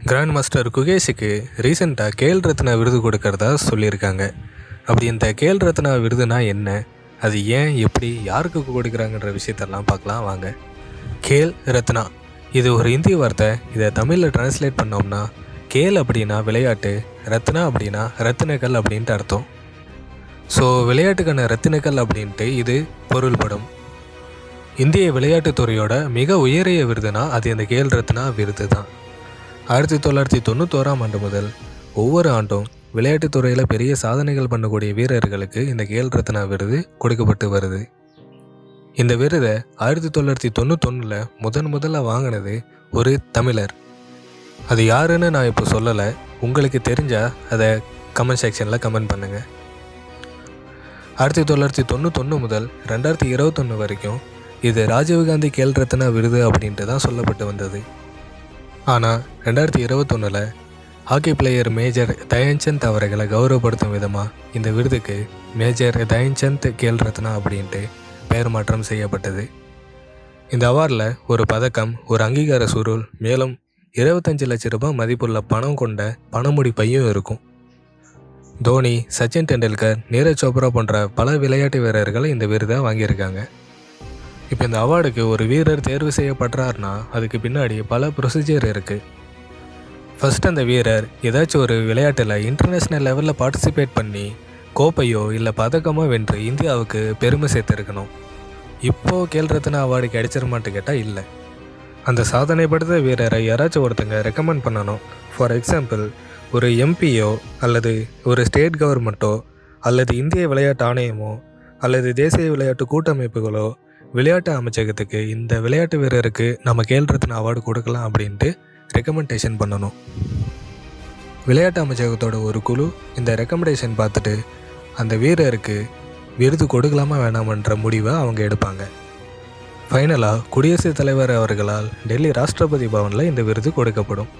Grand master குகேஷுக்கு ரீசெண்டாக கேல் ரத்னா விருது கொடுக்கறதா சொல்லியிருக்காங்க. அப்படி இந்த கேல் ரத்னா விருதுனா என்ன, அது ஏன், எப்படி, யாருக்கு கொடுக்குறாங்கன்ற விஷயத்தெல்லாம் பார்க்கலாம் வாங்க. கேல் ரத்னா இது ஒரு இந்திய வார்த்தை. இதை தமிழில் டிரான்ஸ்லேட் பண்ணோம்னா கேல் அப்படின்னா விளையாட்டு, ரத்னா அப்படின்னா ரத்தினக்கல் அப்படின்ட்டு அர்த்தம். ஸோ விளையாட்டுக்கான ரத்தினக்கல் அப்படின்ட்டு இது பொருள்படும். இந்திய விளையாட்டுத்துறையோட மிக உயரிய விருதுனா அது இந்த கேல் ரத்னா விருது தான். 1991ஆம் ஆண்டு முதல் ஒவ்வொரு ஆண்டும் விளையாட்டுத்துறையில் பெரிய சாதனைகள் பண்ணக்கூடிய வீரர்களுக்கு இந்த கேல் ரத்னா விருது கொடுக்கப்பட்டு வருது. இந்த விருதை 1991 முதல்ல வாங்கினது ஒரு தமிழர். அது யாருன்னு நான் இப்போ சொல்லலை. உங்களுக்கு தெரிஞ்சால் அதை கமெண்ட் செக்ஷனில் கமெண்ட் பண்ணுங்கள். 1991 முதல் 2021 வரைக்கும் இது ராஜீவ்காந்தி கேல் ரத்னா விருது அப்படின்ட்டு தான் சொல்லப்பட்டு வந்தது. ஆனால் 2021 ஹாக்கி பிளேயர் மேஜர் தயன்சந்த் அவர்களை கௌரவப்படுத்தும் விதமாக இந்த விருதுக்கு மேஜர் தயன்சந்த் கேல் ரத்னா அப்படின்ட்டு பெயர் மாற்றம் செய்யப்பட்டது. இந்த அவார்டில் ஒரு பதக்கம், ஒரு அங்கீகார சுருள், மேலும் 25 லட்சம் ரூபாய் மதிப்புள்ள பணம் கொண்ட பணமுடி பையும் இருக்கும். தோனி, சச்சின் டெண்டுல்கர், நீரஜ் சோப்ரா போன்ற பல விளையாட்டு வீரர்கள் இந்த விருதை வாங்கியிருக்காங்க. இப்போ இந்த அவார்டுக்கு ஒரு வீரர் தேர்வு செய்யப்படுறாருனா அதுக்கு பின்னாடி பல ப்ரொசீஜர் இருக்குது. ஃபஸ்ட் அந்த வீரர் ஏதாச்சும் ஒரு விளையாட்டில் இன்டர்நேஷ்னல் லெவலில் பார்ட்டிசிபேட் பண்ணி கோப்பையோ இல்லை பதக்கமோ வென்று இந்தியாவுக்கு பெருமை சேர்த்துருக்கணும். இப்போது கேல் ரத்னா அவார்டு கிடைச்சிருமான்னு கேட்டால் இல்லை. அந்த சாதனை படுத்த வீரரை யாராச்சும் ஒருத்தங்க ரெக்கமெண்ட் பண்ணணும். ஃபார் எக்ஸாம்பிள், ஒரு எம்பியோ அல்லது ஒரு ஸ்டேட் கவர்மெண்ட்டோ அல்லது இந்திய விளையாட்டு ஆணையமோ அல்லது தேசிய விளையாட்டு கூட்டமைப்புகளோ விளையாட்டு அமைச்சகத்துக்கு இந்த விளையாட்டு வீரருக்கு நம்ம கேல் ரத்னா அவார்டு கொடுக்கலாம் அப்படின்ட்டு ரெக்கமெண்டேஷன் பண்ணணும். விளையாட்டு அமைச்சகத்தோட ஒரு குழு இந்த ரெக்கமெண்டேஷன் பார்த்துட்டு அந்த வீரருக்கு விருது கொடுக்கலாமா வேணாமன்ற முடிவை அவங்க எடுப்பாங்க. ஃபைனலாக குடியரசுத் தலைவர் அவர்களால் டெல்லி ராஷ்டிரபதி பவனில் இந்த விருது கொடுக்கப்படும்.